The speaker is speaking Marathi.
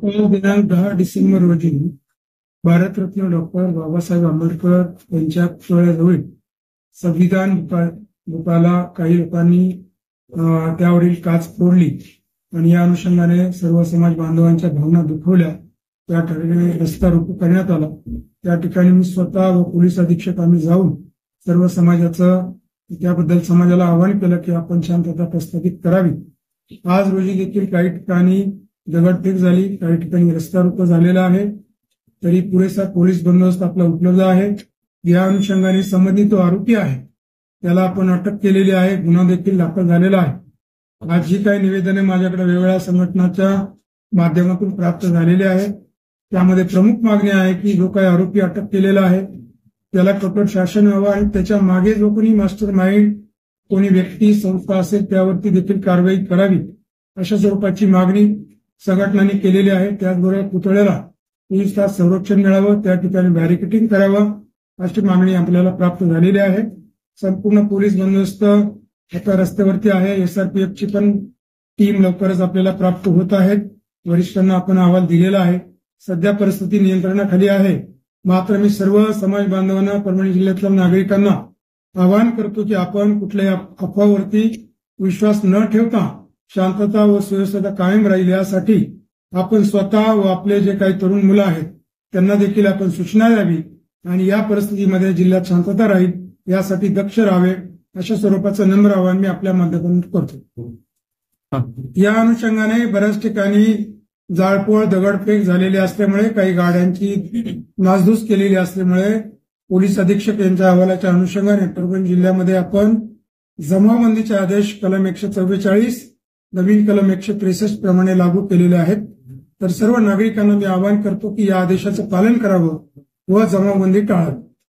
दिनांक 10 डिसेंबर रोजी भारतरत्न डॉक्टर बाबासाहेब आंबेडकर यांच्या पुतळ्याजवळ संविधान बुकाला काही लोकांनी त्यावरील काच फोडली आणि या अनुषंगाने सर्व समाज बांधवांच्या भावना दुखवल्या. त्या ठिकाणी रस्ता रोको करण्यात आला. त्या ठिकाणी मी स्वतः व पोलीस अधीक्षक आम्ही जाऊन सर्व समाजाचं त्याबद्दल समाजाला आवाहन केलं की आपण शांतता प्रस्थापित करावी. आज रोजी देखील काही ठिकाणी दगडफेक झाली, काही ठिकाणी रस्ता रोको झालेला आहे, तरी पुरेसा पोलीस बंदोबस्त आपला उपलब्ध आहे. या अनुषंगाने संबंधित जो आरोपी आहे त्याला आपण अटक केलेली आहे, गुन्हा देखील दाखल झालेला आहे. आज जी काही निवेदने माझ्याकडे वेगवेगळ्या संघटनाच्या माध्यमातून प्राप्त झालेली आहे त्यामध्ये प्रमुख मागणी आहे की जो काही आरोपी अटक केलेला आहे त्याला कठोर शासन व्हावं आणि त्याच्या मागे जो कोणी मास्टर माइंड कोणी व्यक्ती संस्था असेल त्यावरती देखील कारवाई करावी अशा स्वरूपाची मागणी संघटनांनी केलेली आहे. त्याचबरोबर पुतळ्याला 24 तास संरक्षण मिळावं, त्या ठिकाणी बॅरिकेडिंग करावं अशी मागणी आपल्याला प्राप्त झालेली आहे. संपूर्ण पोलीस बंदोबस्त आता रस्त्यावरती आहे. एसआरपीएफची पण टीम लवकरच आपल्याला प्राप्त होत आहे. वरिष्ठांना आपण अहवाल दिलेला आहे. सध्या परिस्थिती नियंत्रणाखाली आहे. मात्र मी सर्व समाज बांधवांना, परभणी जिल्ह्यातल्या नागरिकांना आवाहन करतो की आपण कुठल्याही अफवावरती विश्वास न ठेवता शांतता व सुव्यवस्था कायम राहील यासाठी आपण स्वतः व आपले जे काही तरुण मुलं आहेत त्यांना देखील आपण सूचना द्यावी आणि या परिस्थितीमध्ये जिल्ह्यात शांतता राहील यासाठी दक्ष राहावे अशा स्वरूपाचं नम्र आवाहन मी आपल्या माध्यमातून करतो. या अनुषंगाने बऱ्याच ठिकाणी जाळपोळ दगडफेक झालेली असल्यामुळे, काही गाड्यांची नासधूस केलेली असल्यामुळे पोलीस अधीक्षक यांच्या अहवालाच्या अनुषंगाने परभणी जिल्ह्यामध्ये आपण जमावबंदीचे आदेश कलम 144 नवीन कलम 163 प्रमाणे लागू केलेले आहेत. तर सर्व नागरिकांना मी आवाहन करतो की या आदेशाचं पालन करावं व जमावबंदी टाळावी.